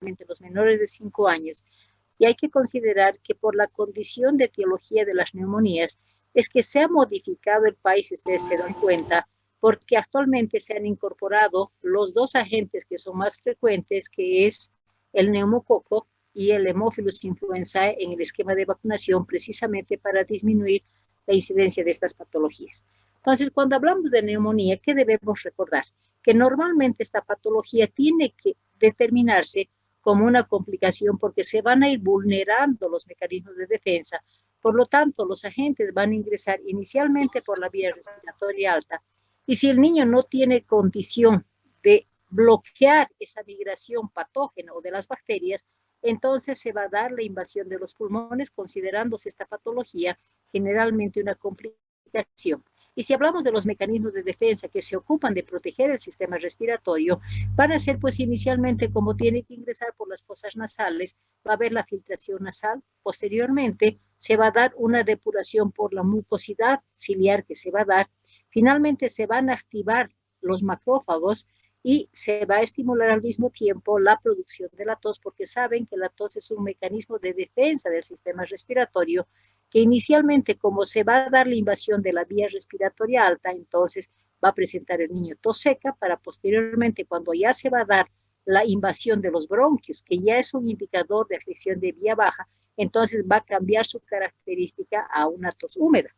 generalmente los menores de 5 años. Y hay que considerar que por la condición de etiología de las neumonías es que se ha modificado el país, si ustedes se dan cuenta, porque actualmente se han incorporado los dos agentes que son más frecuentes, que es el neumococo y el Haemophilus influenzae en el esquema de vacunación, precisamente para disminuir la incidencia de estas patologías. Entonces, cuando hablamos de neumonía, ¿qué debemos recordar? Que normalmente esta patología tiene que determinarse como una complicación porque se van a ir vulnerando los mecanismos de defensa. Por lo tanto, los agentes van a ingresar inicialmente por la vía respiratoria alta. Y si el niño no tiene condición de bloquear esa migración patógena o de las bacterias, entonces se va a dar la invasión de los pulmones, considerándose esta patología generalmente una complicación. Y si hablamos de los mecanismos de defensa que se ocupan de proteger el sistema respiratorio, van a ser pues inicialmente como tiene que ingresar por las fosas nasales, va a haber la filtración nasal, posteriormente se va a dar una depuración por la mucosidad ciliar que se va a dar, finalmente se van a activar los macrófagos y se va a estimular al mismo tiempo la producción de la tos, porque saben que la tos es un mecanismo de defensa del sistema respiratorio, que inicialmente como se va a dar la invasión de la vía respiratoria alta, entonces va a presentar el niño tos seca, para posteriormente cuando ya se va a dar la invasión de los bronquios, que ya es un indicador de afección de vía baja, entonces va a cambiar su característica a una tos húmeda.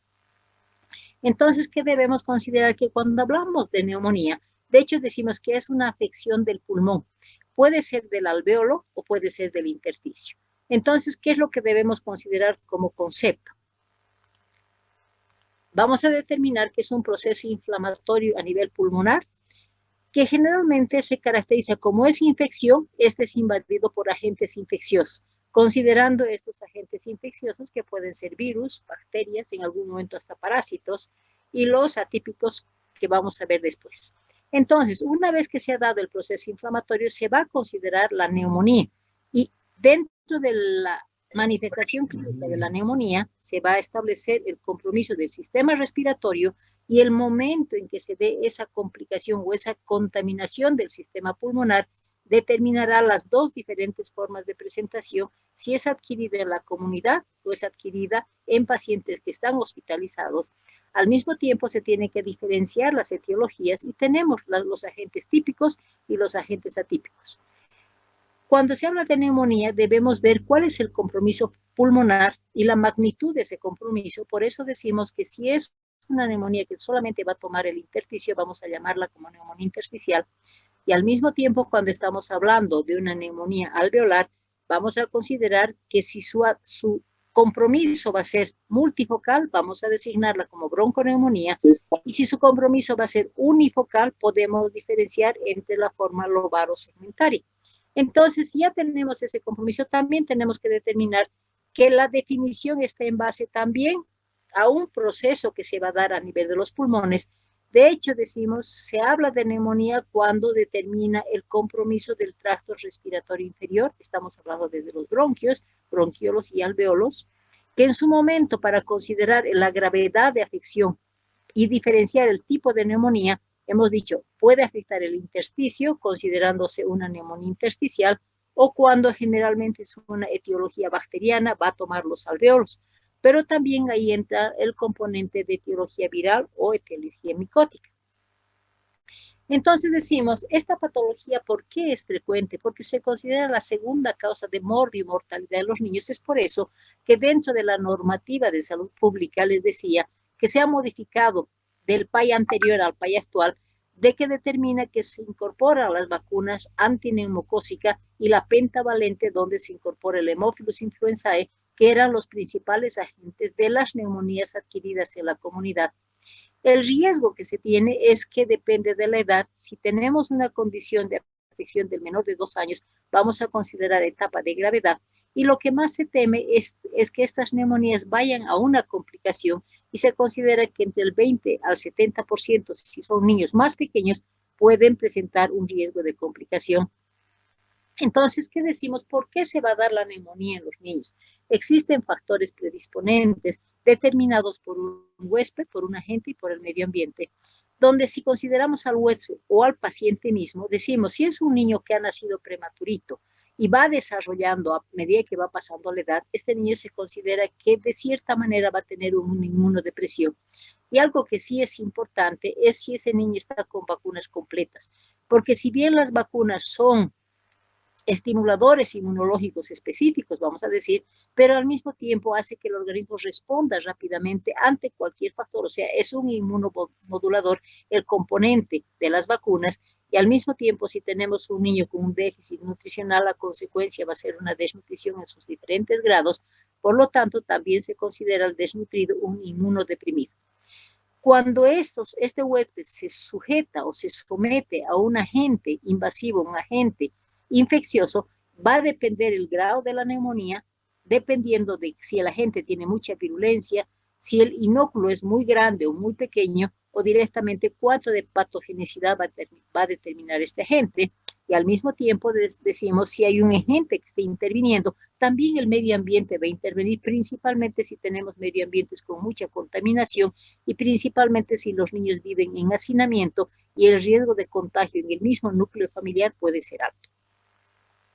Entonces, ¿qué debemos considerar? Que cuando hablamos de neumonía, de hecho decimos que es una afección del pulmón. Puede ser del alvéolo o puede ser del intersticio. Entonces, ¿qué es lo que debemos considerar como concepto? Vamos a determinar que es un proceso inflamatorio a nivel pulmonar, que generalmente se caracteriza como es infección, este es invadido por agentes infecciosos, considerando estos agentes infecciosos que pueden ser virus, bacterias, en algún momento hasta parásitos, y los atípicos que vamos a ver después. Entonces, una vez que se ha dado el proceso inflamatorio, se va a considerar la neumonía, y dentro de la manifestación clínica de la neumonía se va a establecer el compromiso del sistema respiratorio y el momento en que se dé esa complicación o esa contaminación del sistema pulmonar determinará las dos diferentes formas de presentación, si es adquirida en la comunidad o es adquirida en pacientes que están hospitalizados. Al mismo tiempo se tiene que diferenciar las etiologías y tenemos los agentes típicos y los agentes atípicos. Cuando se habla de neumonía, debemos ver cuál es el compromiso pulmonar y la magnitud de ese compromiso. Por eso decimos que si es una neumonía que solamente va a tomar el intersticio, vamos a llamarla como neumonía intersticial. Y al mismo tiempo, cuando estamos hablando de una neumonía alveolar, vamos a considerar que si su compromiso va a ser multifocal, vamos a designarla como bronconeumonía. Y si su compromiso va a ser unifocal, podemos diferenciar entre la forma lobaro-segmentaria. Entonces, si ya tenemos ese compromiso, también tenemos que determinar que la definición está en base también a un proceso que se va a dar a nivel de los pulmones. De hecho, decimos, se habla de neumonía cuando determina el compromiso del tracto respiratorio inferior. Estamos hablando desde los bronquios, bronquiolos y alveolos, que en su momento, para considerar la gravedad de afección y diferenciar el tipo de neumonía, hemos dicho, puede afectar el intersticio, considerándose una neumonía intersticial, o cuando generalmente es una etiología bacteriana, va a tomar los alveolos. Pero también ahí entra el componente de etiología viral o etiología micótica. Entonces decimos, esta patología, ¿por qué es frecuente? Porque se considera la segunda causa de morbi y mortalidad en los niños. Es por eso que dentro de la normativa de salud pública les decía que se ha modificado del PAI anterior al PAI actual, de que determina que se incorporan las vacunas antineumocócica y la pentavalente, donde se incorpora el Haemophilus influenzae, que eran los principales agentes de las neumonías adquiridas en la comunidad. El riesgo que se tiene es que depende de la edad. Si tenemos una condición de afección del menor de 2 años, vamos a considerar etapa de gravedad. Y lo que más se teme es que estas neumonías vayan a una complicación, y se considera que entre el 20 al 70%, si son niños más pequeños, pueden presentar un riesgo de complicación. Entonces, ¿qué decimos? ¿Por qué se va a dar la neumonía en los niños? Existen factores predisponentes determinados por un huésped, por un agente y por el medio ambiente, donde si consideramos al huésped o al paciente mismo, decimos, si es un niño que ha nacido prematurito y va desarrollando a medida que va pasando la edad, este niño se considera que de cierta manera va a tener una inmunodepresión. Y algo que sí es importante es si ese niño está con vacunas completas, porque si bien las vacunas son estimuladores inmunológicos específicos, vamos a decir, pero al mismo tiempo hace que el organismo responda rápidamente ante cualquier factor, o sea, es un inmunomodulador el componente de las vacunas, y al mismo tiempo si tenemos un niño con un déficit nutricional, la consecuencia va a ser una desnutrición en sus diferentes grados, por lo tanto también se considera el desnutrido un inmunodeprimido. Cuando este huésped se sujeta o se somete a un agente invasivo, un agente infeccioso, va a depender el grado de la neumonía, dependiendo de si el agente tiene mucha virulencia, si el inóculo es muy grande o muy pequeño, o directamente cuánto de patogenicidad va a determinar este agente. Y al mismo tiempo decimos si hay un agente que esté interviniendo, también el medio ambiente va a intervenir, principalmente si tenemos medio ambientes con mucha contaminación y principalmente si los niños viven en hacinamiento y el riesgo de contagio en el mismo núcleo familiar puede ser alto.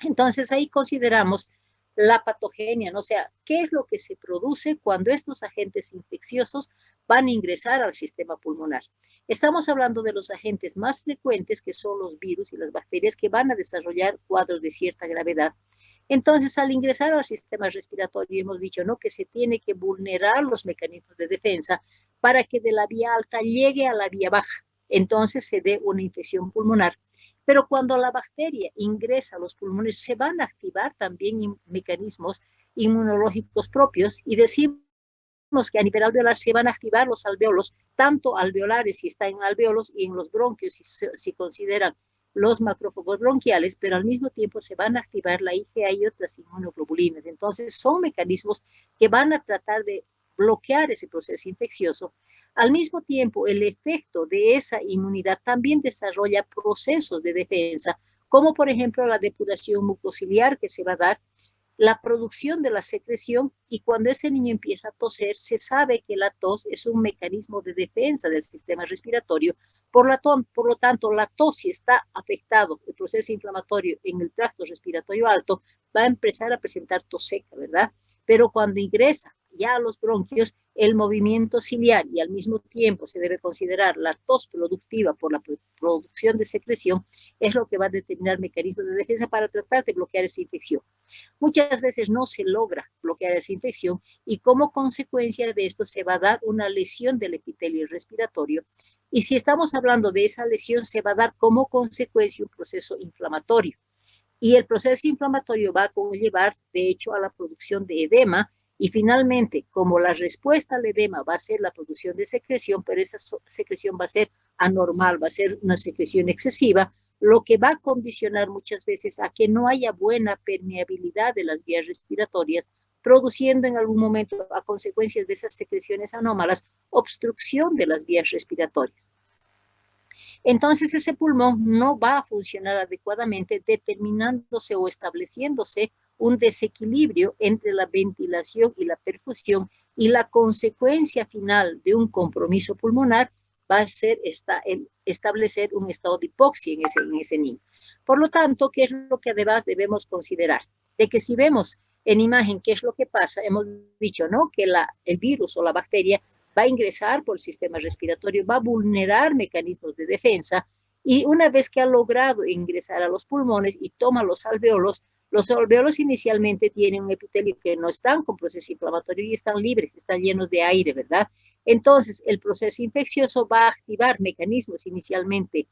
Entonces ahí consideramos la patogenia, ¿no? O sea, ¿qué es lo que se produce cuando estos agentes infecciosos van a ingresar al sistema pulmonar? Estamos hablando de los agentes más frecuentes, que son los virus y las bacterias, que van a desarrollar cuadros de cierta gravedad. Entonces, al ingresar al sistema respiratorio, hemos dicho, ¿no?, que se tiene que vulnerar los mecanismos de defensa para que de la vía alta llegue a la vía baja. Entonces se dé una infección pulmonar. Pero cuando la bacteria ingresa a los pulmones, se van a activar también mecanismos inmunológicos propios y decimos que a nivel alveolar se van a activar los alveolos, tanto alveolares si están en alveolos y en los bronquios si consideran los macrófagos bronquiales, pero al mismo tiempo se van a activar la IgA y otras inmunoglobulinas. Entonces son mecanismos que van a tratar de bloquear ese proceso infeccioso. Al mismo tiempo, el efecto de esa inmunidad también desarrolla procesos de defensa, como por ejemplo la depuración mucociliar que se va a dar, la producción de la secreción, y cuando ese niño empieza a toser, se sabe que la tos es un mecanismo de defensa del sistema respiratorio. Por lo tanto, la tos, si está afectado el proceso inflamatorio en el tracto respiratorio alto, va a empezar a presentar tos seca, ¿verdad? Pero cuando ingresa ya a los bronquios, el movimiento ciliar, y al mismo tiempo se debe considerar la tos productiva por la producción de secreción, es lo que va a determinar mecanismos de defensa para tratar de bloquear esa infección. Muchas veces no se logra bloquear esa infección y como consecuencia de esto se va a dar una lesión del epitelio respiratorio, y si estamos hablando de esa lesión se va a dar como consecuencia un proceso inflamatorio, y el proceso inflamatorio va a conllevar de hecho a la producción de edema. Y finalmente, como la respuesta al edema va a ser la producción de secreción, pero esa secreción va a ser anormal, va a ser una secreción excesiva, lo que va a condicionar muchas veces a que no haya buena permeabilidad de las vías respiratorias, produciendo en algún momento, a consecuencia de esas secreciones anómalas, obstrucción de las vías respiratorias. Entonces ese pulmón no va a funcionar adecuadamente, determinándose o estableciéndose un desequilibrio entre la ventilación y la perfusión, y la consecuencia final de un compromiso pulmonar va a ser establecer un estado de hipoxia en ese niño. Por lo tanto, ¿qué es lo que además debemos considerar? De que si vemos en imagen qué es lo que pasa, hemos dicho, ¿no?, que el virus o la bacteria va a ingresar por el sistema respiratorio, va a vulnerar mecanismos de defensa, y una vez que ha logrado ingresar a los pulmones y toma los alveolos inicialmente tienen un epitelio que no están con proceso inflamatorio y están libres, están llenos de aire, ¿verdad? Entonces, el proceso infeccioso va a activar mecanismos inicialmente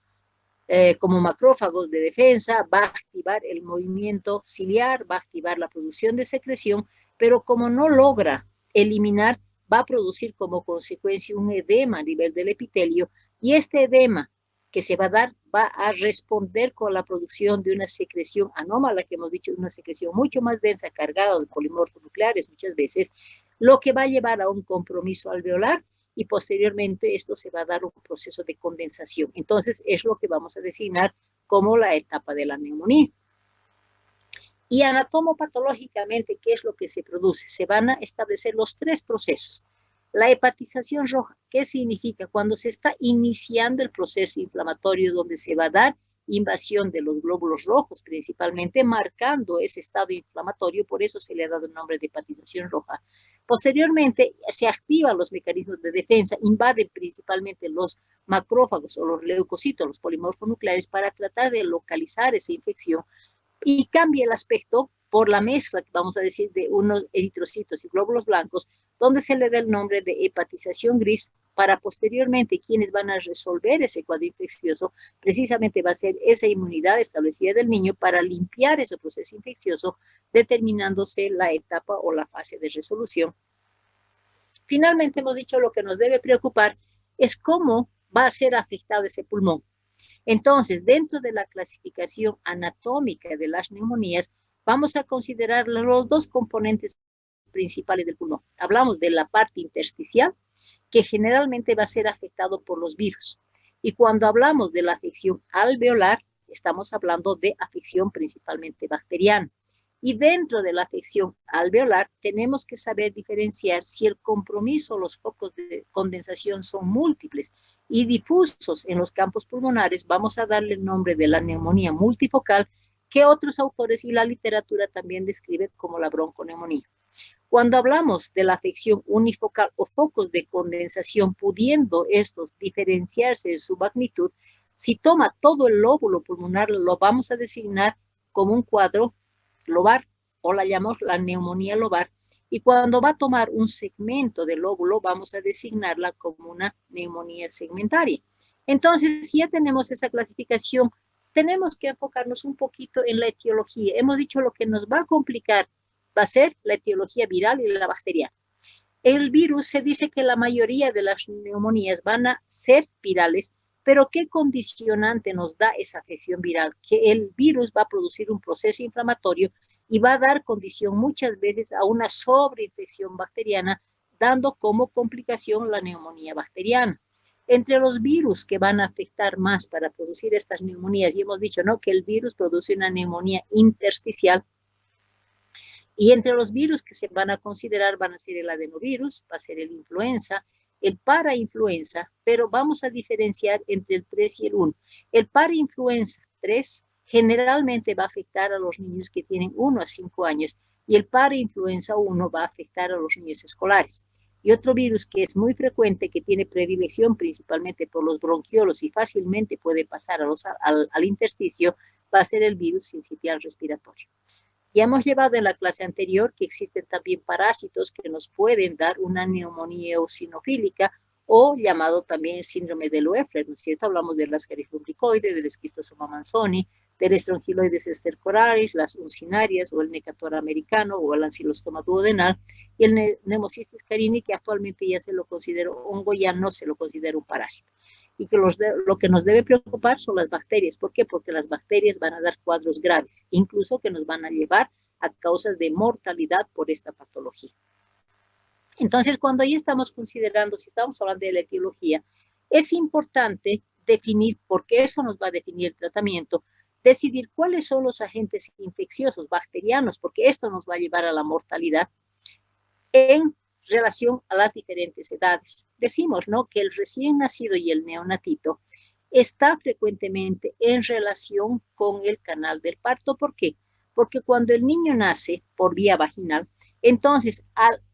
como macrófagos de defensa, va a activar el movimiento ciliar, va a activar la producción de secreción, pero como no logra eliminar, va a producir como consecuencia un edema a nivel del epitelio, y este edema que se va a dar va a responder con la producción de una secreción anómala, que hemos dicho, una secreción mucho más densa, cargada de polimorfos nucleares muchas veces, lo que va a llevar a un compromiso alveolar, y posteriormente esto se va a dar un proceso de condensación. Entonces es lo que vamos a designar como la etapa de la neumonía. Y anatomopatológicamente, ¿qué es lo que se produce? Se van a establecer los tres procesos. La hepatización roja, ¿qué significa? Cuando se está iniciando el proceso inflamatorio donde se va a dar invasión de los glóbulos rojos, principalmente marcando ese estado inflamatorio, por eso se le ha dado el nombre de hepatización roja. Posteriormente se activan los mecanismos de defensa, invaden principalmente los macrófagos o los leucocitos, los polimorfonucleares, para tratar de localizar esa infección y cambia el aspecto por la mezcla, vamos a decir, de unos eritrocitos y glóbulos blancos, donde se le da el nombre de hepatización gris, para posteriormente quienes van a resolver ese cuadro infeccioso, precisamente va a ser esa inmunidad establecida del niño para limpiar ese proceso infeccioso, determinándose la etapa o la fase de resolución. Finalmente hemos dicho lo que nos debe preocupar es cómo va a ser afectado ese pulmón. Entonces, dentro de la clasificación anatómica de las neumonías, vamos a considerar los dos componentes principales del pulmón. Hablamos de la parte intersticial, que generalmente va a ser afectado por los virus. Y cuando hablamos de la afección alveolar, estamos hablando de afección principalmente bacteriana. Y dentro de la afección alveolar, tenemos que saber diferenciar si el compromiso o los focos de condensación son múltiples y difusos en los campos pulmonares. Vamos a darle el nombre de la neumonía multifocal, que otros autores y la literatura también describen como la bronconeumonía. Cuando hablamos de la afección unifocal o focos de condensación, pudiendo estos diferenciarse en su magnitud, si toma todo el lóbulo pulmonar, lo vamos a designar como un cuadro lobar, o la llamamos la neumonía lobar, y cuando va a tomar un segmento del lóbulo, vamos a designarla como una neumonía segmentaria. Entonces, si ya tenemos esa clasificación, tenemos que enfocarnos un poquito en la etiología. Hemos dicho lo que nos va a complicar va a ser la etiología viral y la bacteriana. El virus, se dice que la mayoría de las neumonías van a ser virales, pero ¿qué condicionante nos da esa afección viral? Que el virus va a producir un proceso inflamatorio y va a dar condición muchas veces a una sobreinfección bacteriana, dando como complicación la neumonía bacteriana. Entre los virus que van a afectar más para producir estas neumonías, y hemos dicho, ¿no?, que el virus produce una neumonía intersticial, y entre los virus que se van a considerar van a ser el adenovirus, va a ser el influenza, el parainfluenza, pero vamos a diferenciar entre el 3 y el 1. El parainfluenza 3 generalmente va a afectar a los niños que tienen 1 a 5 años y el parainfluenza 1 va a afectar a los niños escolares. Y otro virus que es muy frecuente, que tiene predilección principalmente por los bronquiolos y fácilmente puede pasar al intersticio, va a ser el virus sincitial respiratorio. Ya hemos llevado en la clase anterior que existen también parásitos que nos pueden dar una neumonía eosinofílica o llamado también síndrome de Loeffler, ¿no es cierto? Hablamos de las lumbricoides, del esquistosoma manzoni, del Strongyloides estercoralis, las uncinarias o el Necator americano o el ancilostoma duodenal y el Pneumocystis carini, que actualmente ya se lo considera hongo, ya no se lo considera un parásito. Y que lo que nos debe preocupar son las bacterias. ¿Por qué? Porque las bacterias van a dar cuadros graves, incluso que nos van a llevar a causas de mortalidad por esta patología. Entonces, cuando ya estamos considerando, si estamos hablando de la etiología, es importante definir, porque eso nos va a definir el tratamiento, decidir cuáles son los agentes infecciosos bacterianos, porque esto nos va a llevar a la mortalidad en relación a las diferentes edades. Decimos, ¿no?, que el recién nacido y el neonatito está frecuentemente en relación con el canal del parto. ¿Por qué? Porque cuando el niño nace por vía vaginal, entonces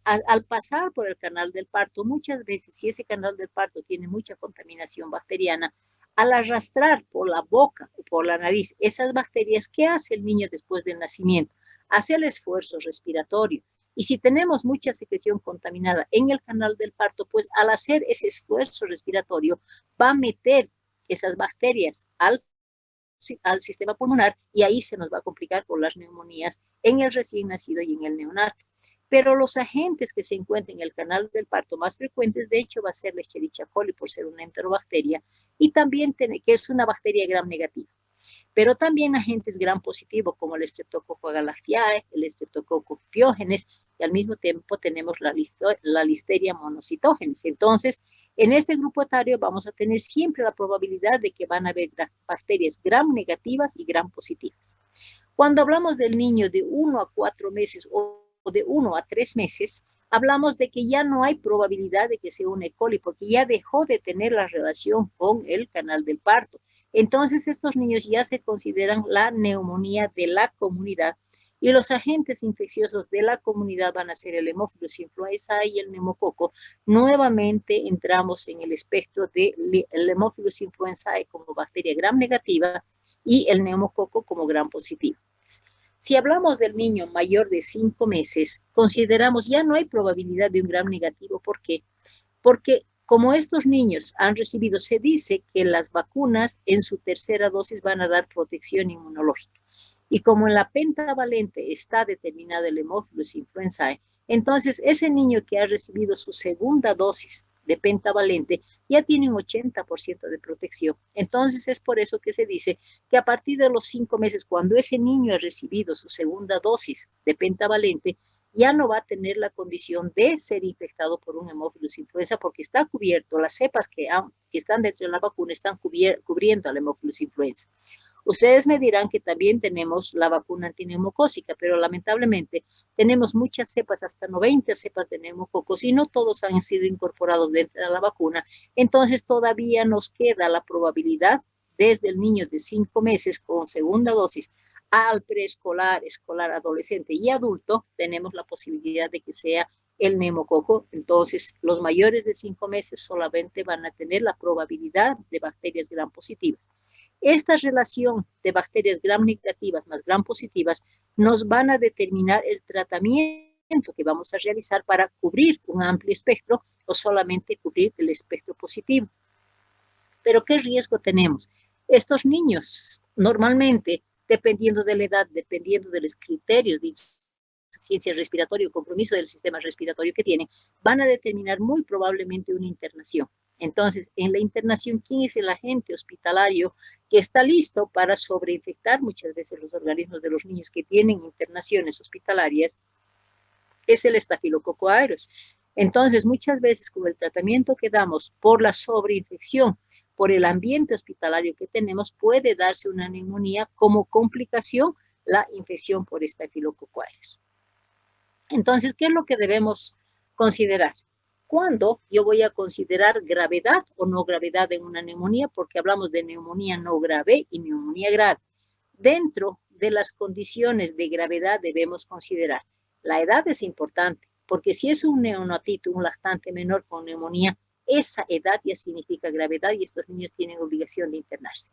al pasar por el canal del parto, muchas veces, si ese canal del parto tiene mucha contaminación bacteriana, al arrastrar por la boca o por la nariz esas bacterias, ¿qué hace el niño después del nacimiento? Hace el esfuerzo respiratorio. Y si tenemos mucha secreción contaminada en el canal del parto, pues al hacer ese esfuerzo respiratorio va a meter esas bacterias al sistema pulmonar y ahí se nos va a complicar por las neumonías en el recién nacido y en el neonato. Pero los agentes que se encuentran en el canal del parto más frecuentes, de hecho, va a ser la Escherichia coli por ser una enterobacteria y también que es una bacteria gram negativa. Pero también agentes gram positivos como el Streptococcus galactiae, el Streptococcus pyogenes, y al mismo tiempo tenemos la Listeria monocytogenes. Entonces, en este grupo etario vamos a tener siempre la probabilidad de que van a haber bacterias gram negativas y gram positivas. Cuando hablamos del niño de 1 a 4 meses o de 1 a 3 meses, hablamos de que ya no hay probabilidad de que sea un E. coli, porque ya dejó de tener la relación con el canal del parto. Entonces, estos niños ya se consideran la neumonía de la comunidad y los agentes infecciosos de la comunidad van a ser el Haemophilus influenzae y el neumococo. Nuevamente entramos en el espectro del Haemophilus influenzae como bacteria gram negativa y el neumococo como gram positivo. Si hablamos del niño mayor de 5 meses, consideramos ya no hay probabilidad de un gram negativo. ¿Por qué? Porque como estos niños han recibido, se dice que las vacunas en su tercera dosis van a dar protección inmunológica. Y como en la pentavalente está determinado el Haemophilus influenzae, entonces ese niño que ha recibido su segunda dosis de pentavalente ya tiene un 80% de protección. Entonces es por eso que se dice que a partir de los 5 meses, cuando ese niño ha recibido su segunda dosis de pentavalente, ya no va a tener la condición de ser infectado por un Haemophilus influenza porque está cubierto, las cepas que están dentro de la vacuna están cubriendo al Haemophilus influenza. Ustedes me dirán que también tenemos la vacuna antineumocócica, pero lamentablemente tenemos muchas cepas, hasta 90 cepas de neumococos, y no todos han sido incorporados dentro de la vacuna. Entonces todavía nos queda la probabilidad desde el niño de 5 meses con segunda dosis al preescolar, escolar, adolescente y adulto, tenemos la posibilidad de que sea el neumococo. Entonces, los mayores de 5 meses solamente van a tener la probabilidad de bacterias gram positivas. Esta relación de bacterias gram negativas más gram positivas nos van a determinar el tratamiento que vamos a realizar para cubrir un amplio espectro o solamente cubrir el espectro positivo. Pero ¿qué riesgo tenemos? Estos niños normalmente, dependiendo de la edad, dependiendo de los criterios de insuficiencia respiratoria o compromiso del sistema respiratorio que tienen, van a determinar muy probablemente una internación. Entonces, en la internación, ¿quién es el agente hospitalario que está listo para sobreinfectar muchas veces los organismos de los niños que tienen internaciones hospitalarias? Es el estafilococo aureus. Entonces, muchas veces con el tratamiento que damos por la sobreinfección, por el ambiente hospitalario que tenemos, puede darse una neumonía como complicación la infección por estafilococo aureus. Entonces, ¿qué es lo que debemos considerar? ¿Cuándo yo voy a considerar gravedad o no gravedad en una neumonía? Porque hablamos de neumonía no grave y neumonía grave. Dentro de las condiciones de gravedad debemos considerar la edad. Es importante, porque si es un neonatito, un lactante menor con neumonía, esa edad ya significa gravedad y estos niños tienen obligación de internarse.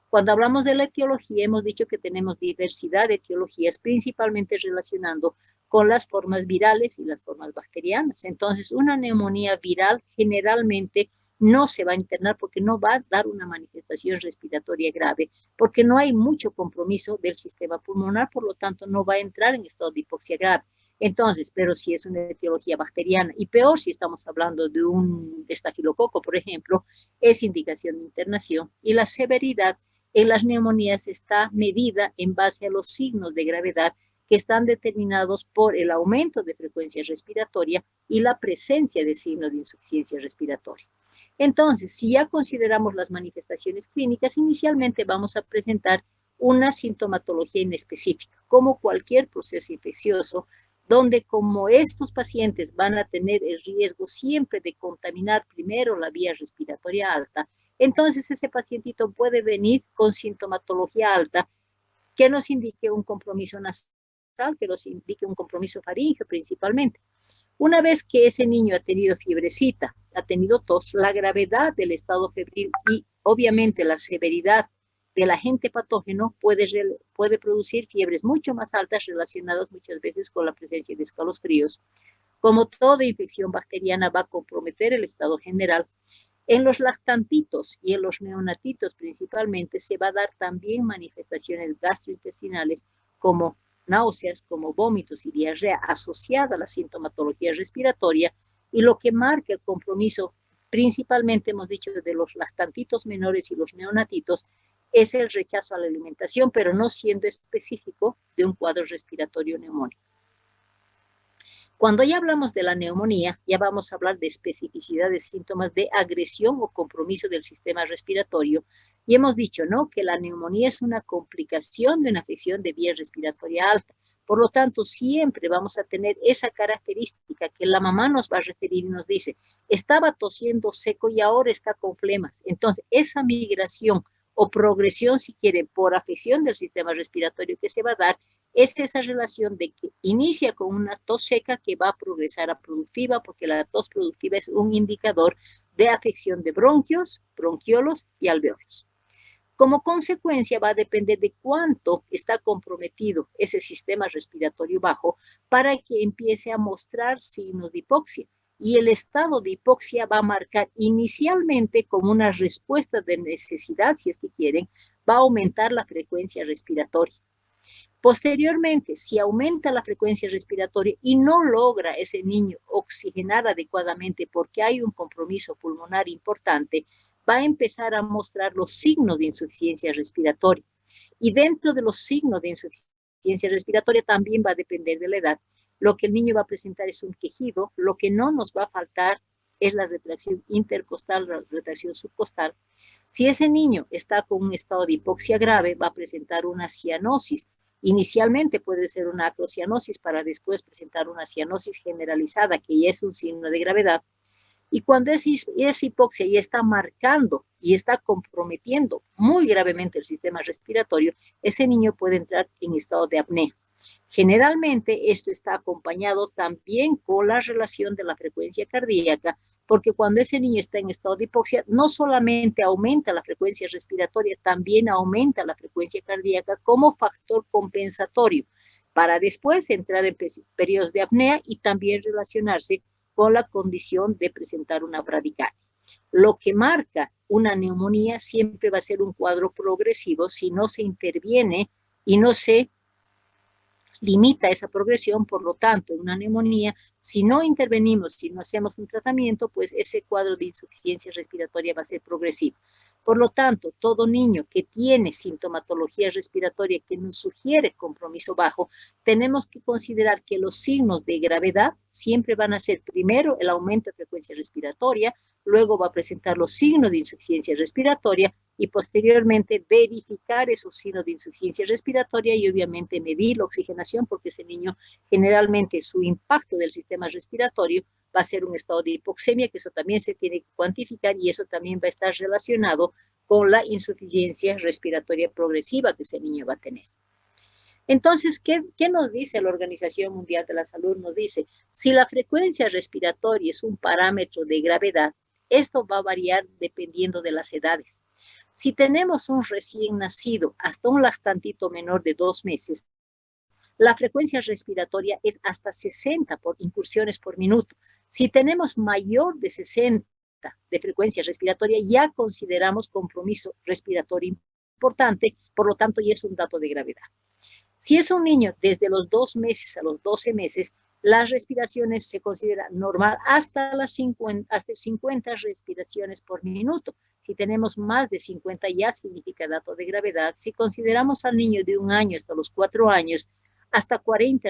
Cuando hablamos de la etiología, hemos dicho que tenemos diversidad de etiologías, principalmente relacionando con las formas virales y las formas bacterianas. Entonces, una neumonía viral generalmente no se va a internar porque no va a dar una manifestación respiratoria grave, porque no hay mucho compromiso del sistema pulmonar, por lo tanto, no va a entrar en estado de hipoxia grave. Entonces, pero si es una etiología bacteriana, y peor si estamos hablando de un estafilococo, por ejemplo, es indicación de internación, y la severidad en las neumonías está medida en base a los signos de gravedad que están determinados por el aumento de frecuencia respiratoria y la presencia de signos de insuficiencia respiratoria. Entonces, si ya consideramos las manifestaciones clínicas, inicialmente vamos a presentar una sintomatología inespecífica, como cualquier proceso infeccioso, donde como estos pacientes van a tener el riesgo siempre de contaminar primero la vía respiratoria alta, entonces ese pacientito puede venir con sintomatología alta que nos indique un compromiso nasal, que nos indique un compromiso faríngeo principalmente. Una vez que ese niño ha tenido fiebrecita, ha tenido tos, la gravedad del estado febril y obviamente la severidad del agente patógeno puede producir fiebres mucho más altas relacionadas muchas veces con la presencia de escalofríos. Como toda infección bacteriana va a comprometer el estado general, en los lactantitos y en los neonatitos principalmente se va a dar también manifestaciones gastrointestinales como náuseas, como vómitos y diarrea asociada a la sintomatología respiratoria, y lo que marca el compromiso principalmente hemos dicho de los lactantitos menores y los neonatitos es el rechazo a la alimentación, pero no siendo específico de un cuadro respiratorio neumónico. Cuando ya hablamos de la neumonía, ya vamos a hablar de especificidad de síntomas de agresión o compromiso del sistema respiratorio. Y hemos dicho, ¿no?, que la neumonía es una complicación de una afección de vía respiratoria alta. Por lo tanto, siempre vamos a tener esa característica que la mamá nos va a referir y nos dice, estaba tosiendo seco y ahora está con flemas. Entonces, esa migración o progresión, si quieren, por afección del sistema respiratorio que se va a dar, es esa relación de que inicia con una tos seca que va a progresar a productiva, porque la tos productiva es un indicador de afección de bronquios, bronquiolos y alveolos. Como consecuencia, va a depender de cuánto está comprometido ese sistema respiratorio bajo para que empiece a mostrar signos de hipoxia. Y el estado de hipoxia va a marcar inicialmente como una respuesta de necesidad, si es que quieren, va a aumentar la frecuencia respiratoria. Posteriormente, si aumenta la frecuencia respiratoria y no logra ese niño oxigenar adecuadamente porque hay un compromiso pulmonar importante, va a empezar a mostrar los signos de insuficiencia respiratoria. Y dentro de los signos de insuficiencia respiratoria también va a depender de la edad. Lo que el niño va a presentar es un quejido, lo que no nos va a faltar es la retracción intercostal, la retracción subcostal. Si ese niño está con un estado de hipoxia grave, va a presentar una cianosis. Inicialmente puede ser una acrocianosis para después presentar una cianosis generalizada, que ya es un signo de gravedad. Y cuando esa hipoxia ya está marcando y está comprometiendo muy gravemente el sistema respiratorio, ese niño puede entrar en estado de apnea. Generalmente esto está acompañado también con la relación de la frecuencia cardíaca, porque cuando ese niño está en estado de hipoxia, no solamente aumenta la frecuencia respiratoria, también aumenta la frecuencia cardíaca como factor compensatorio para después entrar en periodos de apnea y también relacionarse con la condición de presentar una bradicardia. Lo que marca una neumonía siempre va a ser un cuadro progresivo si no se interviene y no se limita esa progresión. Por lo tanto, en una neumonía, si no intervenimos, si no hacemos un tratamiento, pues ese cuadro de insuficiencia respiratoria va a ser progresivo. Por lo tanto, todo niño que tiene sintomatología respiratoria que nos sugiere compromiso bajo, tenemos que considerar que los signos de gravedad siempre van a ser primero el aumento de frecuencia respiratoria, luego va a presentar los signos de insuficiencia respiratoria y posteriormente verificar esos signos de insuficiencia respiratoria y obviamente medir la oxigenación, porque ese niño generalmente su impacto del sistema respiratorio va a ser un estado de hipoxemia, que eso también se tiene que cuantificar y eso también va a estar relacionado con la insuficiencia respiratoria progresiva que ese niño va a tener. Entonces, ¿qué nos dice la Organización Mundial de la Salud? Nos dice, si la frecuencia respiratoria es un parámetro de gravedad, esto va a variar dependiendo de las edades. Si tenemos un recién nacido hasta un lactantito menor de 2 meses, la frecuencia respiratoria es hasta 60 incursiones por minuto. Si tenemos mayor de 60 de frecuencia respiratoria, ya consideramos compromiso respiratorio importante, por lo tanto ya es un dato de gravedad. Si es un niño desde los 2 meses a los 12 meses, las respiraciones se consideran normal hasta 50 respiraciones por minuto. Si tenemos más de 50 ya significa dato de gravedad. Si consideramos al niño de 1 año hasta los 4 años, hasta 40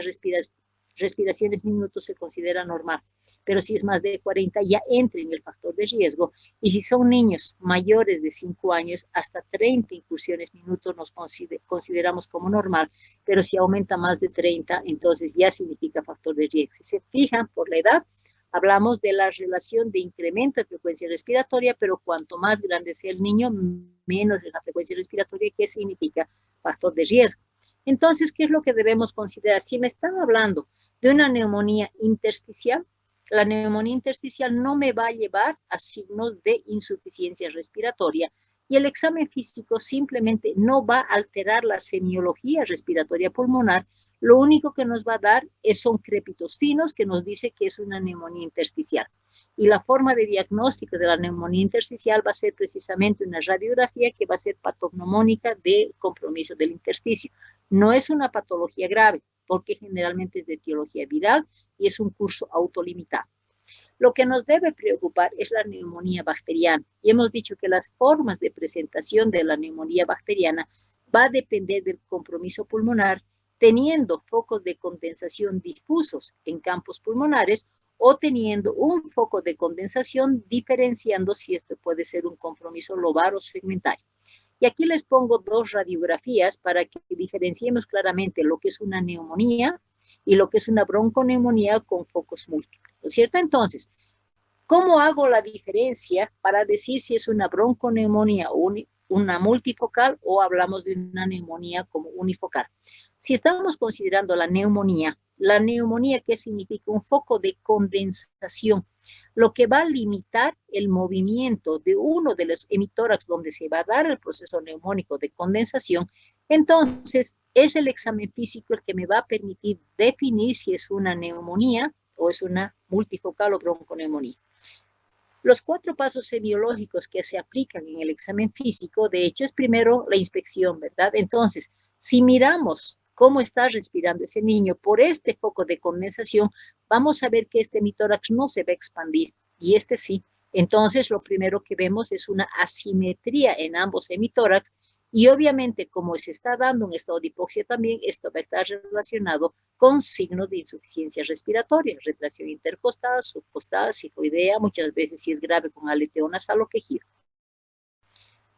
respiraciones minutos se considera normal, pero si es más de 40 ya entra en el factor de riesgo, y si son niños mayores de 5 años, hasta 30 incursiones minutos nos consideramos como normal, pero si aumenta más de 30, entonces ya significa factor de riesgo. Si se fijan por la edad, hablamos de la relación de incremento de frecuencia respiratoria, pero cuanto más grande sea el niño, menos es la frecuencia respiratoria, que significa factor de riesgo. Entonces, ¿qué es lo que debemos considerar? Si me están hablando de una neumonía intersticial, la neumonía intersticial no me va a llevar a signos de insuficiencia respiratoria y el examen físico simplemente no va a alterar la semiología respiratoria pulmonar. Lo único que nos va a dar son crépitos finos que nos dice que es una neumonía intersticial. Y la forma de diagnóstico de la neumonía intersticial va a ser precisamente una radiografía que va a ser patognomónica del compromiso del intersticio. No es una patología grave, porque generalmente es de etiología viral y es un curso autolimitado. Lo que nos debe preocupar es la neumonía bacteriana. Y hemos dicho que las formas de presentación de la neumonía bacteriana va a depender del compromiso pulmonar teniendo focos de condensación difusos en campos pulmonares o teniendo un foco de condensación, diferenciando si este puede ser un compromiso lobar o segmentario. Y aquí les pongo dos radiografías para que diferenciemos claramente lo que es una neumonía y lo que es una bronconeumonía con focos múltiples, ¿no es cierto? Entonces, ¿cómo hago la diferencia para decir si es una bronconeumonía o una multifocal o hablamos de una neumonía como unifocal? Si estamos considerando la neumonía, ¿qué significa? Un foco de condensación, lo que va a limitar el movimiento de uno de los hemitórax donde se va a dar el proceso neumónico de condensación. Entonces, es el examen físico el que me va a permitir definir si es una neumonía o es una multifocal o bronconeumonía. Los 4 pasos semiológicos que se aplican en el examen físico, de hecho, es primero la inspección, ¿verdad? Entonces, si miramos cómo está respirando ese niño por este foco de condensación, vamos a ver que este hemitórax no se va a expandir y este sí. Entonces, lo primero que vemos es una asimetría en ambos hemitórax y obviamente, como se está dando un estado de hipoxia también, esto va a estar relacionado con signos de insuficiencia respiratoria, retracción intercostal, subcostal, sifoidea, muchas veces si es grave con aleteo nasal o quejido.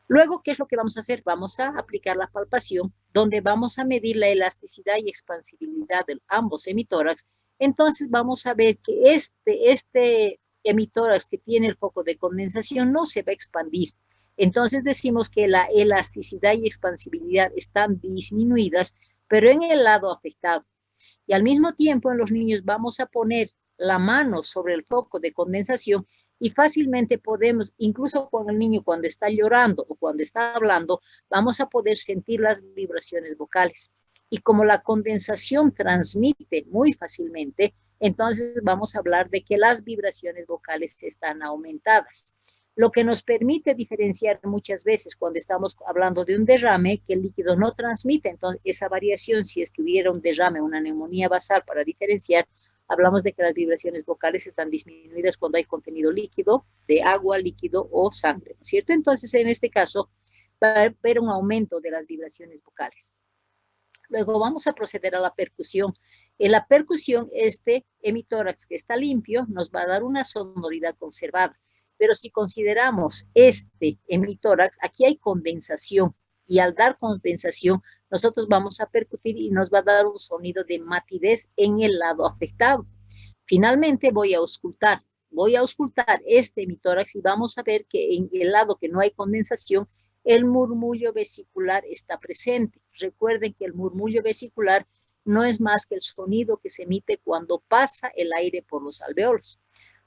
Luego, ¿qué es lo que vamos a hacer? Vamos a aplicar la palpación, donde vamos a medir la elasticidad y expansibilidad de ambos hemitórax. Entonces, vamos a ver que este hemitórax que tiene el foco de condensación no se va a expandir. Entonces, decimos que la elasticidad y expansibilidad están disminuidas, pero en el lado afectado. Y al mismo tiempo, en los niños vamos a poner la mano sobre el foco de condensación y fácilmente podemos, incluso con el niño cuando está llorando o cuando está hablando, vamos a poder sentir las vibraciones vocales. Y como la condensación transmite muy fácilmente, entonces vamos a hablar de que las vibraciones vocales están aumentadas. Lo que nos permite diferenciar muchas veces cuando estamos hablando de un derrame, que el líquido no transmite, entonces esa variación, si es que hubiera un derrame, una neumonía basal para diferenciar, hablamos de que las vibraciones vocales están disminuidas cuando hay contenido líquido, de agua, líquido o sangre, ¿no es cierto? Entonces, en este caso, va a haber un aumento de las vibraciones vocales. Luego vamos a proceder a la percusión. En la percusión, este hemitórax que está limpio nos va a dar una sonoridad conservada. Pero si consideramos este hemitórax, aquí hay condensación. Y al dar condensación, nosotros vamos a percutir y nos va a dar un sonido de matidez en el lado afectado. Finalmente voy a auscultar este hemitórax y vamos a ver que en el lado que no hay condensación, el murmullo vesicular está presente. Recuerden que el murmullo vesicular no es más que el sonido que se emite cuando pasa el aire por los alveolos.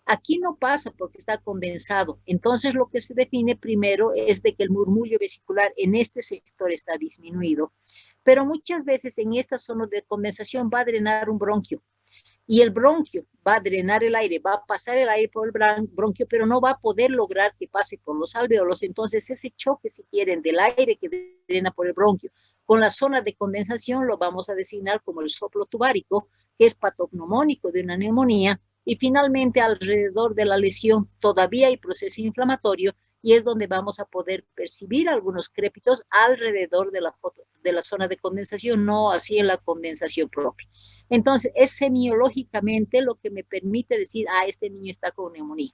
Aquí no pasa porque está condensado. Entonces, lo que se define primero es de que el murmullo vesicular en este sector está disminuido. Pero muchas veces en esta zona de condensación va a drenar un bronquio. Y el bronquio va a drenar el aire, va a pasar el aire por el bronquio, pero no va a poder lograr que pase por los alveolos. Entonces, ese choque, si quieren, del aire que drena por el bronquio con la zona de condensación lo vamos a designar como el soplo tubárico, que es patognomónico de una neumonía. Y finalmente, alrededor de la lesión todavía hay proceso inflamatorio y es donde vamos a poder percibir algunos crépitos alrededor de la zona de condensación, no así en la condensación propia. Entonces, es semiológicamente lo que me permite decir, este niño está con neumonía.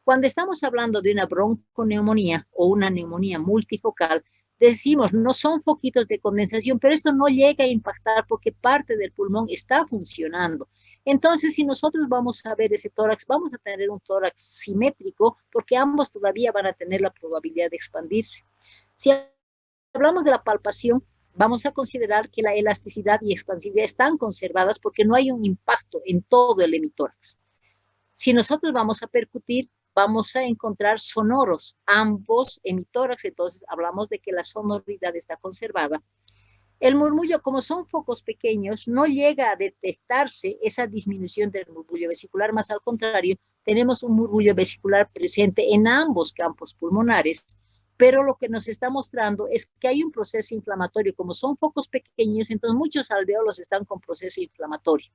Cuando estamos hablando de una bronconeumonía o una neumonía multifocal, decimos, no son foquitos de condensación, pero esto no llega a impactar porque parte del pulmón está funcionando. Entonces, si nosotros vamos a ver ese tórax, vamos a tener un tórax simétrico porque ambos todavía van a tener la probabilidad de expandirse. Si hablamos de la palpación, vamos a considerar que la elasticidad y expansividad están conservadas porque no hay un impacto en todo el hemitórax. Si nosotros vamos a percutir, vamos a encontrar sonoros, ambos hemitórax, entonces hablamos de que la sonoridad está conservada. El murmullo, como son focos pequeños, no llega a detectarse esa disminución del murmullo vesicular, más al contrario, tenemos un murmullo vesicular presente en ambos campos pulmonares, pero lo que nos está mostrando es que hay un proceso inflamatorio, como son focos pequeños, entonces muchos alveolos están con proceso inflamatorio.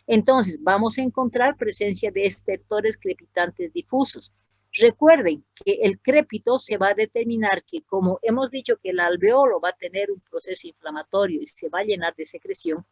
Entonces, vamos a encontrar presencia de estertores crepitantes difusos. Recuerden que el crépito se va a determinar que, como hemos dicho que el alveolo va a tener un proceso inflamatorio y se va a llenar de secreción,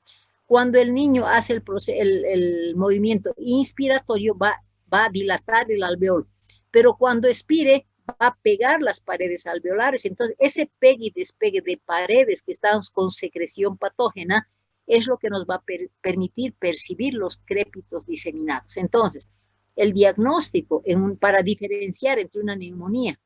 cuando el niño hace el movimiento inspiratorio va a dilatar el alveolo, pero cuando expire va a pegar las paredes alveolares. Entonces, ese pegue y despegue de paredes que están con secreción patógena es lo que nos va a permitir percibir los crépitos diseminados. Entonces, el diagnóstico para diferenciar entre una neumonía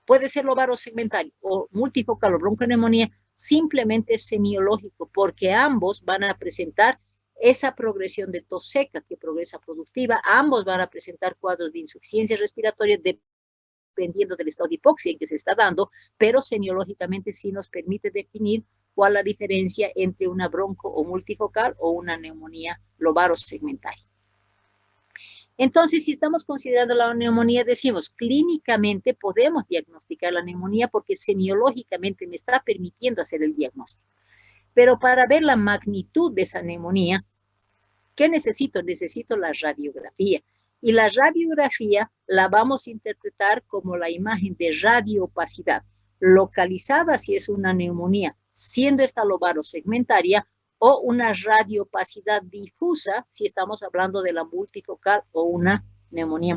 puede ser lobaro segmentario o multifocal o bronconeumonía, simplemente es semiológico, porque ambos van a presentar esa progresión de tos seca que progresa productiva, ambos van a presentar cuadros de insuficiencia respiratoria dependiendo del estado de hipoxia en que se está dando, pero semiológicamente sí nos permite definir cuál es la diferencia entre una bronco o multifocal o una neumonía lobaro segmentaria. Entonces, si estamos considerando la neumonía, decimos, clínicamente podemos diagnosticar la neumonía porque semiológicamente me está permitiendo hacer el diagnóstico. Pero para ver la magnitud de esa neumonía, ¿qué necesito? Necesito la radiografía. Y la radiografía la vamos a interpretar como la imagen de radioopacidad, localizada si es una neumonía, siendo esta lobaro segmentaria, o una radioopacidad difusa si estamos hablando de la multifocal o una neumonía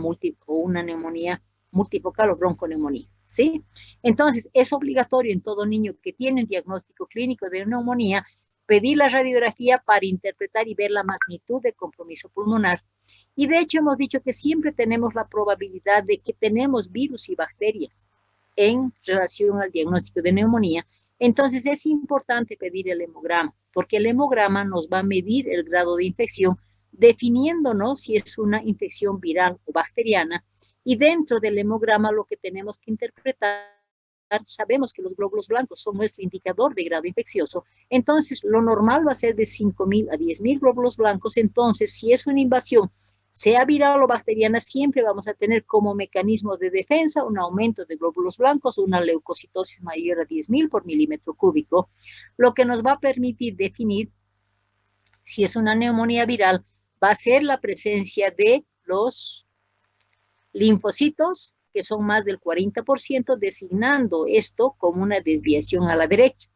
multifocal o bronconeumonía, ¿sí? Entonces, es obligatorio en todo niño que tiene un diagnóstico clínico de neumonía pedir la radiografía para interpretar y ver la magnitud de compromiso pulmonar. Y de hecho hemos dicho que siempre tenemos la probabilidad de que tenemos virus y bacterias en relación al diagnóstico de neumonía. Entonces es importante pedir el hemograma, porque el hemograma nos va a medir el grado de infección, definiéndonos si es una infección viral o bacteriana. Y dentro del hemograma lo que tenemos que interpretar, sabemos que los glóbulos blancos son nuestro indicador de grado infeccioso, entonces lo normal va a ser de 5.000 a 10.000 glóbulos blancos. Entonces, si es una invasión, sea viral o bacteriana, siempre vamos a tener como mecanismo de defensa un aumento de glóbulos blancos, una leucocitosis mayor a 10.000 por milímetro cúbico, lo que nos va a permitir definir si es una neumonía viral, va a ser la presencia de los linfocitos, que son más del 40%, designando esto como una desviación a la derecha.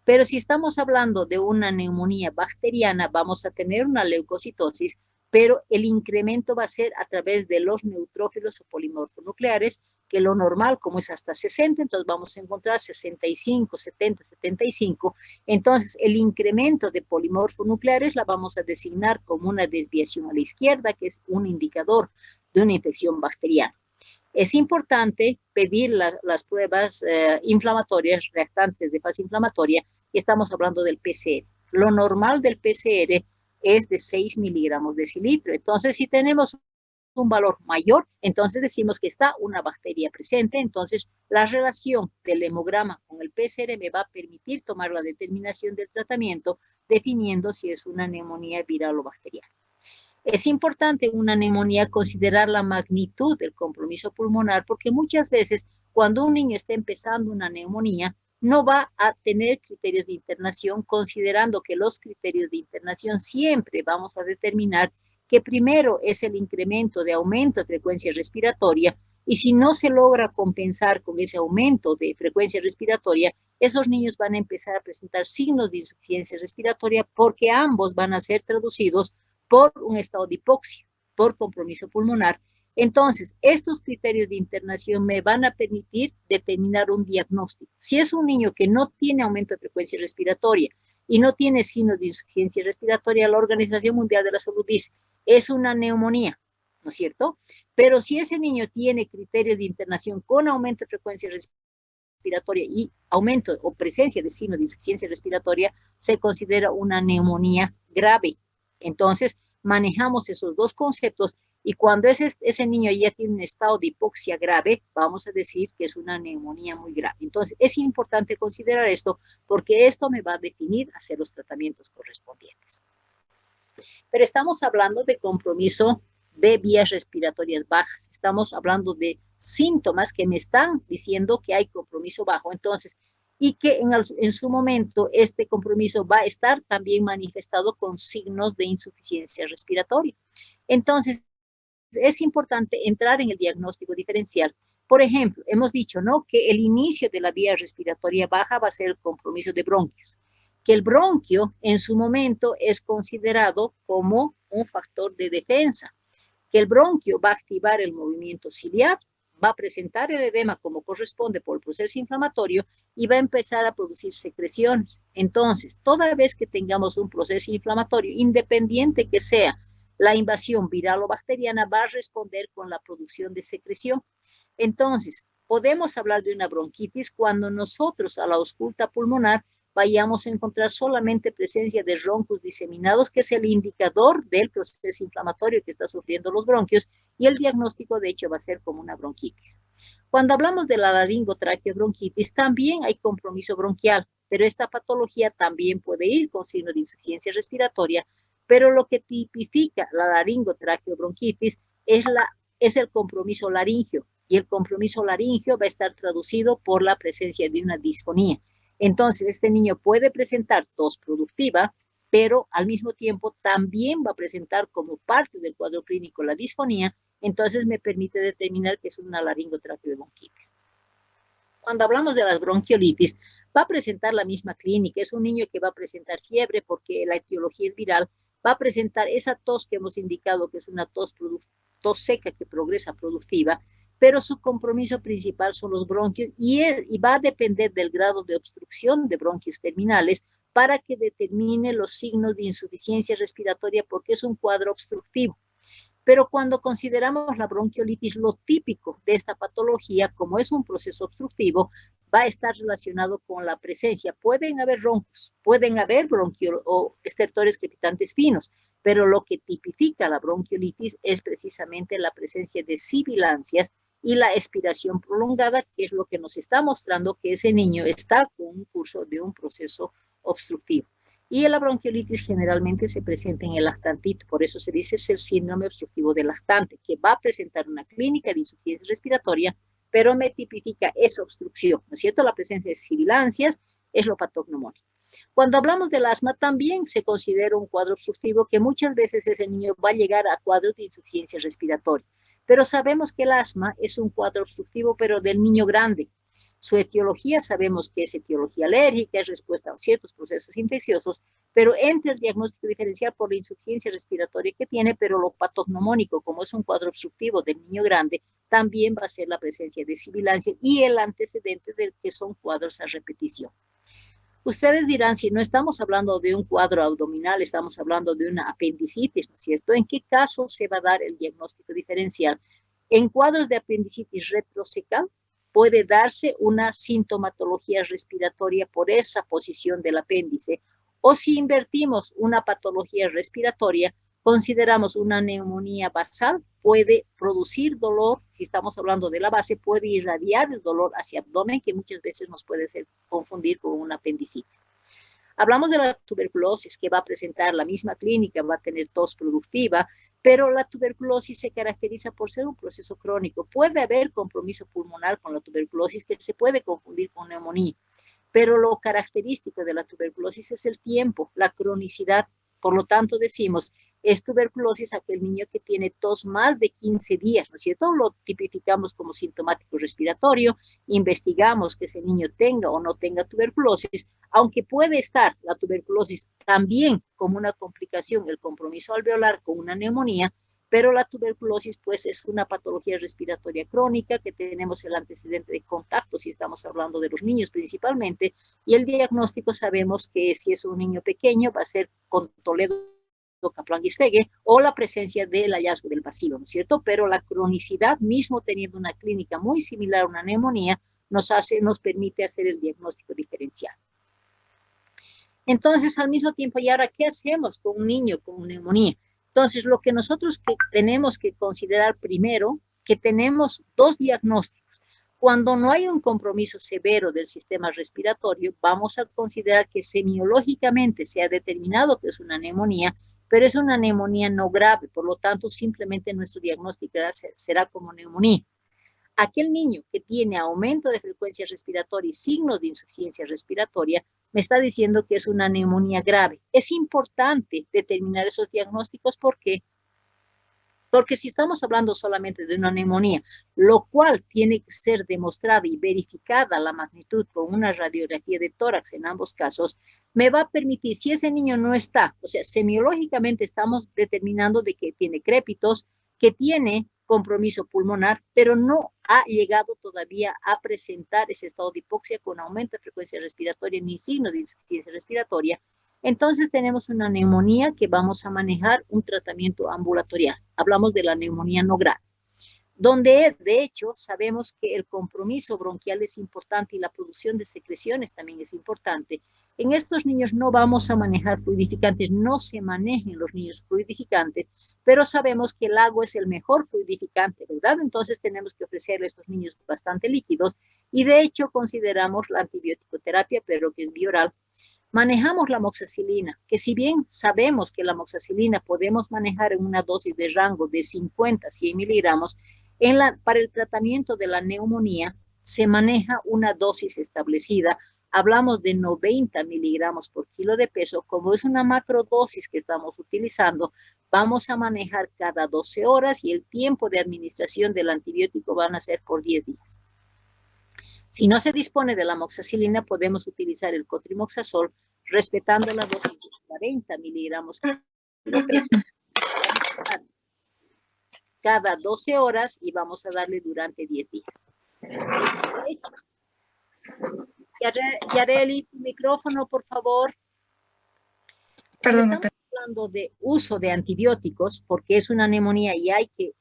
Pero si estamos hablando de una neumonía bacteriana, vamos a tener una leucocitosis, pero el incremento va a ser a través de los neutrófilos o polimorfonucleares, que lo normal, como es hasta 60, entonces vamos a encontrar 65, 70, 75. Entonces, el incremento de polimorfonucleares la vamos a designar como una desviación a la izquierda, que es un indicador de una infección bacteriana. Es importante pedir las pruebas inflamatorias, reactantes de fase inflamatoria, y estamos hablando del PCR. Lo normal del PCR es de 6 miligramos de decilitro. Entonces, si tenemos un valor mayor, entonces decimos que está una bacteria presente. Entonces, la relación del hemograma con el PCR me va a permitir tomar la determinación del tratamiento, definiendo si es una neumonía viral o bacteriana. Es importante en una neumonía considerar la magnitud del compromiso pulmonar, porque muchas veces cuando un niño está empezando una neumonía, no va a tener criterios de internación, considerando que los criterios de internación siempre vamos a determinar que primero es el incremento de aumento de frecuencia respiratoria, y si no se logra compensar con ese aumento de frecuencia respiratoria, esos niños van a empezar a presentar signos de insuficiencia respiratoria, porque ambos van a ser traducidos por un estado de hipoxia, por compromiso pulmonar. Entonces, estos criterios de internación me van a permitir determinar un diagnóstico. Si es un niño que no tiene aumento de frecuencia respiratoria y no tiene signos de insuficiencia respiratoria, la Organización Mundial de la Salud dice, es una neumonía, ¿no es cierto? Pero si ese niño tiene criterios de internación con aumento de frecuencia respiratoria y aumento o presencia de signos de insuficiencia respiratoria, se considera una neumonía grave. Entonces, manejamos esos dos conceptos, y cuando ese niño ya tiene un estado de hipoxia grave, vamos a decir que es una neumonía muy grave. Entonces, es importante considerar esto, porque esto me va a definir hacer los tratamientos correspondientes. Pero estamos hablando de compromiso de vías respiratorias bajas. Estamos hablando de síntomas que me están diciendo que hay compromiso bajo. Entonces, y que en su momento este compromiso va a estar también manifestado con signos de insuficiencia respiratoria. Entonces, es importante entrar en el diagnóstico diferencial. Por ejemplo, hemos dicho, ¿no?, que el inicio de la vía respiratoria baja va a ser el compromiso de bronquios, que el bronquio en su momento es considerado como un factor de defensa, que el bronquio va a activar el movimiento ciliar, va a presentar el edema como corresponde por el proceso inflamatorio y va a empezar a producir secreciones. Entonces, toda vez que tengamos un proceso inflamatorio, independiente que sea la invasión viral o bacteriana, va a responder con la producción de secreción. Entonces, podemos hablar de una bronquitis cuando nosotros a la ausculta pulmonar vayamos a encontrar solamente presencia de roncos diseminados, que es el indicador del proceso inflamatorio que está sufriendo los bronquios, y el diagnóstico de hecho va a ser como una bronquitis. Cuando hablamos de la laringotraqueobronquitis, también hay compromiso bronquial, pero esta patología también puede ir con signos de insuficiencia respiratoria, pero lo que tipifica la laringotraqueobronquitis es el compromiso laringio, y el compromiso laringio va a estar traducido por la presencia de una disfonía. Entonces, este niño puede presentar tos productiva, pero al mismo tiempo también va a presentar como parte del cuadro clínico la disfonía, entonces me permite determinar que es una laringotraqueobronquitis. Cuando hablamos de las bronquiolitis, va a presentar la misma clínica, es un niño que va a presentar fiebre porque la etiología es viral, va a presentar esa tos que hemos indicado que es una tos seca que progresa productiva, pero su compromiso principal son los bronquios y va a depender del grado de obstrucción de bronquios terminales para que determine los signos de insuficiencia respiratoria, porque es un cuadro obstructivo. Pero cuando consideramos la bronquiolitis, lo típico de esta patología, como es un proceso obstructivo, va a estar relacionado con la presencia. Pueden haber roncos, pueden haber o estertores crepitantes finos, pero lo que tipifica la bronquiolitis es precisamente la presencia de sibilancias y la expiración prolongada, que es lo que nos está mostrando que ese niño está con un curso de un proceso obstructivo. Y la bronquiolitis generalmente se presenta en el lactantito, por eso se dice es el síndrome obstructivo del lactante, que va a presentar una clínica de insuficiencia respiratoria, pero me tipifica esa obstrucción, ¿no es cierto? La presencia de sibilancias es lo patognomónico. Cuando hablamos del asma, también se considera un cuadro obstructivo que muchas veces ese niño va a llegar a cuadros de insuficiencia respiratoria, pero sabemos que el asma es un cuadro obstructivo, pero del niño grande. Su etiología sabemos que es etiología alérgica, es respuesta a ciertos procesos infecciosos, pero entra el diagnóstico diferencial por la insuficiencia respiratoria que tiene, pero lo patognomónico, como es un cuadro obstructivo del niño grande, también va a ser la presencia de sibilancia y el antecedente del que son cuadros a repetición. Ustedes dirán, si no estamos hablando de un cuadro abdominal, estamos hablando de una apendicitis, ¿no es cierto? ¿En qué caso se va a dar el diagnóstico diferencial? En cuadros de apendicitis retrocecal puede darse una sintomatología respiratoria por esa posición del apéndice, o si invertimos una patología respiratoria, consideramos una neumonía basal, puede producir dolor, si estamos hablando de la base, puede irradiar el dolor hacia el abdomen, que muchas veces nos puede confundir con una apendicitis. Hablamos de la tuberculosis, que va a presentar la misma clínica, va a tener tos productiva, pero la tuberculosis se caracteriza por ser un proceso crónico. Puede haber compromiso pulmonar con la tuberculosis que se puede confundir con neumonía, pero lo característico de la tuberculosis es el tiempo, la cronicidad. Por lo tanto, decimos, es tuberculosis aquel niño que tiene tos más de 15 días, ¿no es cierto? Lo tipificamos como sintomático respiratorio, investigamos que ese niño tenga o no tenga tuberculosis, aunque puede estar la tuberculosis también como una complicación, el compromiso alveolar con una neumonía, pero la tuberculosis pues es una patología respiratoria crónica que tenemos el antecedente de contacto, si estamos hablando de los niños principalmente, y el diagnóstico sabemos que si es un niño pequeño va a ser con Toledo, Kaplan-Gistege, o la presencia del hallazgo del bacilo, ¿no es cierto? Pero la cronicidad, mismo teniendo una clínica muy similar a una neumonía, nos permite hacer el diagnóstico diferencial. Entonces, al mismo tiempo, ¿y ahora qué hacemos con un niño con neumonía? Entonces, lo que nosotros tenemos que considerar primero, que tenemos dos diagnósticos. Cuando no hay un compromiso severo del sistema respiratorio, vamos a considerar que semiológicamente se ha determinado que es una neumonía, pero es una neumonía no grave, por lo tanto, simplemente nuestro diagnóstico será como neumonía. Aquel niño que tiene aumento de frecuencia respiratoria y signos de insuficiencia respiratoria, me está diciendo que es una neumonía grave. Es importante determinar esos diagnósticos porque Porque si estamos hablando solamente de una neumonía, lo cual tiene que ser demostrada y verificada la magnitud con una radiografía de tórax en ambos casos, me va a permitir, si ese niño no está, o sea, semiológicamente estamos determinando de que tiene crépitos, que tiene compromiso pulmonar, pero no ha llegado todavía a presentar ese estado de hipoxia con aumento de frecuencia respiratoria ni signo de insuficiencia respiratoria, entonces tenemos una neumonía que vamos a manejar un tratamiento ambulatorial. Hablamos de la neumonía no grave, donde de hecho sabemos que el compromiso bronquial es importante y la producción de secreciones también es importante. En estos niños no vamos a manejar fluidificantes, no se manejan los niños fluidificantes, pero sabemos que el agua es el mejor fluidificante, ¿verdad? Entonces tenemos que ofrecerle a estos niños bastante líquidos y de hecho consideramos la antibiótico terapia, pero que es bioral. Manejamos la amoxicilina, que si bien sabemos que la amoxicilina podemos manejar en una dosis de rango de 50 a 100 miligramos, para el tratamiento de la neumonía se maneja una dosis establecida. Hablamos de 90 miligramos por kilo de peso. Como es una macrodosis que estamos utilizando, vamos a manejar cada 12 horas y el tiempo de administración del antibiótico van a ser por 10 días. Si no se dispone de la amoxicilina, podemos utilizar el cotrimoxazol, respetando la dosis de 40 miligramos por peso. Cada 12 horas y vamos a darle durante 10 días. Yareli, tu micrófono, por favor. Perdón, estamos hablando de uso de antibióticos, porque es una neumonía y hay que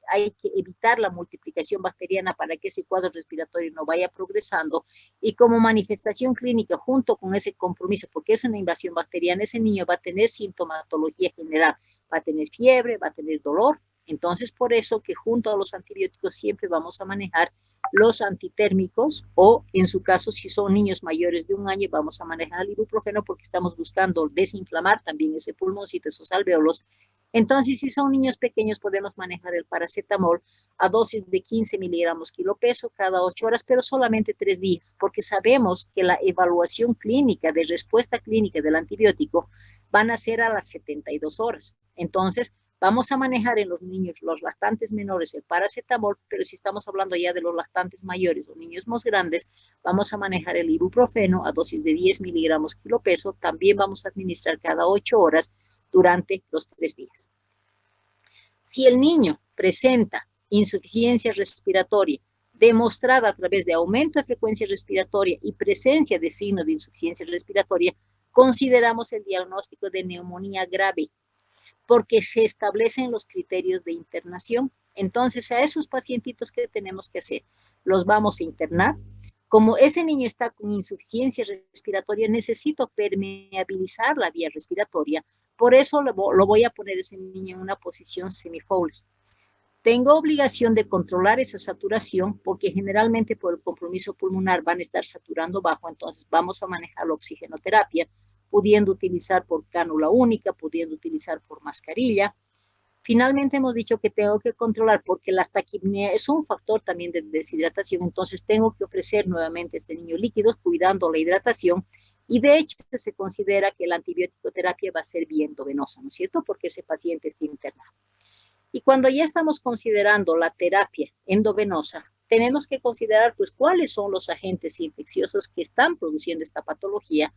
evitar la multiplicación bacteriana para que ese cuadro respiratorio no vaya progresando, y como manifestación clínica junto con ese compromiso, porque es una invasión bacteriana, ese niño va a tener sintomatología general, va a tener fiebre, va a tener dolor. Entonces, por eso que junto a los antibióticos siempre vamos a manejar los antitérmicos, o en su caso, si son niños mayores de 1 año, vamos a manejar el ibuprofeno porque estamos buscando desinflamar también ese pulmoncito, esos alvéolos. Entonces, si son niños pequeños, podemos manejar el paracetamol a dosis de 15 miligramos kilo peso cada 8 horas, pero solamente 3 días, porque sabemos que la evaluación clínica de respuesta clínica del antibiótico van a ser a las 72 horas. Entonces, vamos a manejar en los niños, los lactantes menores, el paracetamol, pero si estamos hablando ya de los lactantes mayores o niños más grandes, vamos a manejar el ibuprofeno a dosis de 10 miligramos kilo peso. También vamos a administrar cada 8 horas durante los 3 días. Si el niño presenta insuficiencia respiratoria demostrada a través de aumento de frecuencia respiratoria y presencia de signos de insuficiencia respiratoria, consideramos el diagnóstico de neumonía grave, porque se establecen los criterios de internación. Entonces, a esos pacientitos, ¿qué tenemos que hacer? Los vamos a internar. Como ese niño está con insuficiencia respiratoria, necesito permeabilizar la vía respiratoria. Por eso lo voy a poner ese niño en una posición semifoliar. Tengo obligación de controlar esa saturación porque generalmente por el compromiso pulmonar van a estar saturando bajo, entonces vamos a manejar la oxigenoterapia, pudiendo utilizar por cánula única, pudiendo utilizar por mascarilla. Finalmente hemos dicho que tengo que controlar porque la taquipnea es un factor también de deshidratación, entonces tengo que ofrecer nuevamente a este niño líquidos cuidando la hidratación, y de hecho se considera que la antibiótico terapia va a ser vía endovenosa, ¿no es cierto? Porque ese paciente está internado. Y cuando ya estamos considerando la terapia endovenosa, tenemos que considerar pues cuáles son los agentes infecciosos que están produciendo esta patología,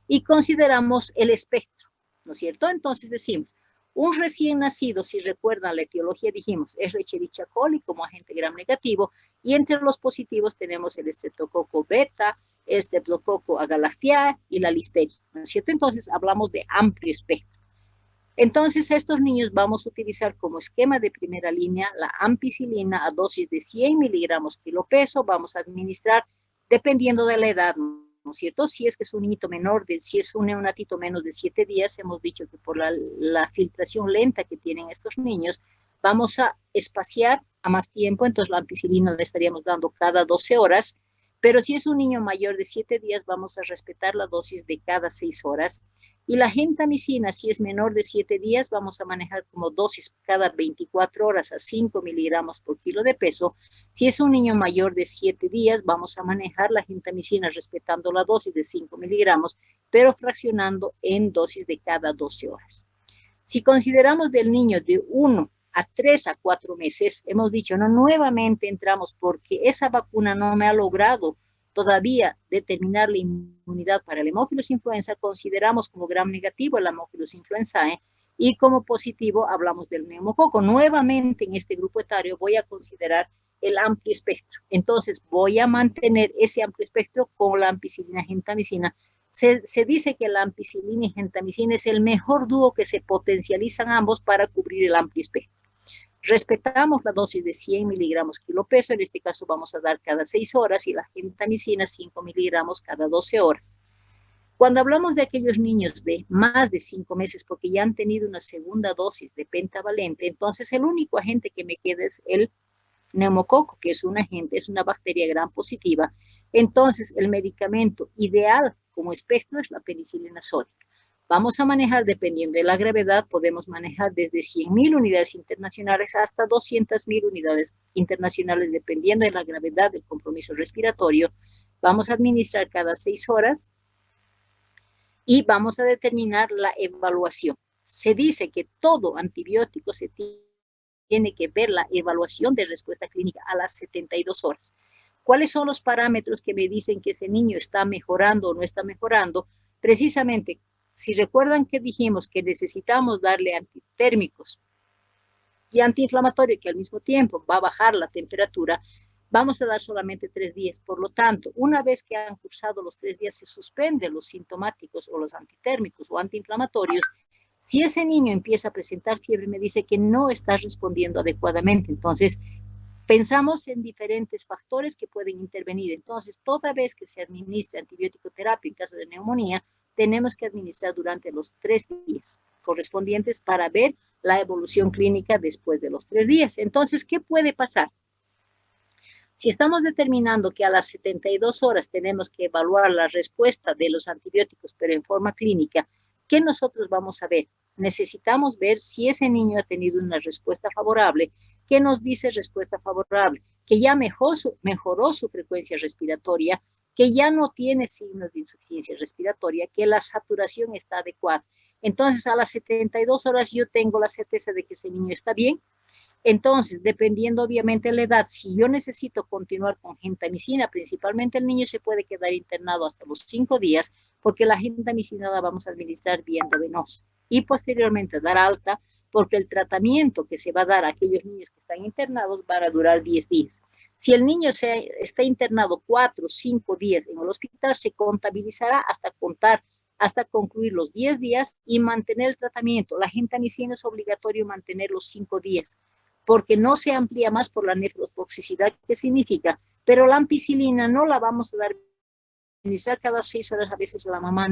y consideramos el espectro, ¿no es cierto? Entonces decimos, un recién nacido, si recuerdan la etiología, dijimos, es Escherichia coli como agente gram negativo, y entre los positivos tenemos el estreptococo beta, Streptococcus agalactiae y la listeria, ¿no es cierto? Entonces hablamos de amplio espectro. Entonces, a estos niños vamos a utilizar como esquema de primera línea la ampicilina a dosis de 100 miligramos kilo peso. Vamos a administrar dependiendo de la edad, ¿no es cierto? Si es que es un niñito menor, si es un neonatito menos de 7 días, hemos dicho que por la filtración lenta que tienen estos niños, vamos a espaciar a más tiempo, entonces la ampicilina le estaríamos dando cada 12 horas, pero si es un niño mayor de 7 días, vamos a respetar la dosis de cada 6 horas. Y la gentamicina, si es menor de 7 días, vamos a manejar como dosis cada 24 horas a 5 miligramos por kilo de peso. Si es un niño mayor de 7 días, vamos a manejar la gentamicina respetando la dosis de 5 miligramos, pero fraccionando en dosis de cada 12 horas. Si consideramos del niño de 1 a 3 a 4 meses, hemos dicho, no, nuevamente entramos porque esa vacuna no me ha logrado todavía determinar la inmunidad para el Haemophilus influenza, consideramos como gram negativo el Haemophilus influenzae y como positivo hablamos del neumococo. Nuevamente en este grupo etario voy a considerar el amplio espectro. Entonces voy a mantener ese amplio espectro con la ampicilina gentamicina. Se dice que la ampicilina y gentamicina es el mejor dúo que se potencializan ambos para cubrir el amplio espectro. Respetamos la dosis de 100 miligramos kilo peso, en este caso vamos a dar cada 6 horas y la gentamicina 5 miligramos cada 12 horas. Cuando hablamos de aquellos niños de más de 5 meses, porque ya han tenido una segunda dosis de pentavalente, entonces el único agente que me queda es el neumococo, que es un agente, es una bacteria gram positiva. Entonces el medicamento ideal como espectro es la penicilina sódica. Vamos a manejar, dependiendo de la gravedad, podemos manejar desde 100.000 unidades internacionales hasta 200.000 unidades internacionales, dependiendo de la gravedad del compromiso respiratorio. Vamos a administrar cada 6 horas y vamos a determinar la evaluación. Se dice que todo antibiótico se tiene que ver la evaluación de respuesta clínica a las 72 horas. ¿Cuáles son los parámetros que me dicen que ese niño está mejorando o no está mejorando? Precisamente, si recuerdan que dijimos que necesitamos darle antitérmicos y antiinflamatorios, que al mismo tiempo va a bajar la temperatura, vamos a dar solamente 3 días. Por lo tanto, una vez que han cursado los 3 días, se suspenden los sintomáticos o los antitérmicos o antiinflamatorios. Si ese niño empieza a presentar fiebre, me dice que no está respondiendo adecuadamente. Entonces, pensamos en diferentes factores que pueden intervenir. Entonces, toda vez que se administra antibiótico terapia en caso de neumonía, tenemos que administrar durante los 3 días correspondientes para ver la evolución clínica después de los 3 días. Entonces, ¿qué puede pasar? Si estamos determinando que a las 72 horas tenemos que evaluar la respuesta de los antibióticos, pero en forma clínica, ¿qué nosotros vamos a ver? Necesitamos ver si ese niño ha tenido una respuesta favorable. ¿Qué nos dice respuesta favorable? Que ya mejoró su frecuencia respiratoria, que ya no tiene signos de insuficiencia respiratoria, que la saturación está adecuada. Entonces, a las 72 horas yo tengo la certeza de que ese niño está bien. Entonces, dependiendo obviamente de la edad, si yo necesito continuar con gentamicina, principalmente el niño se puede quedar internado hasta los 5 días, porque la gentamicina la vamos a administrar vía endovenosa y posteriormente dar alta, porque el tratamiento que se va a dar a aquellos niños que están internados va a durar 10 días. Si el niño está internado 4 o 5 días en el hospital, se contabilizará hasta concluir los 10 días y mantener el tratamiento. La gentamicina es obligatorio mantener los 5 días, porque no se amplía más por la nefrotoxicidad que significa, pero la ampicilina no la vamos a dar, utilizar cada 6 horas, a veces la mamá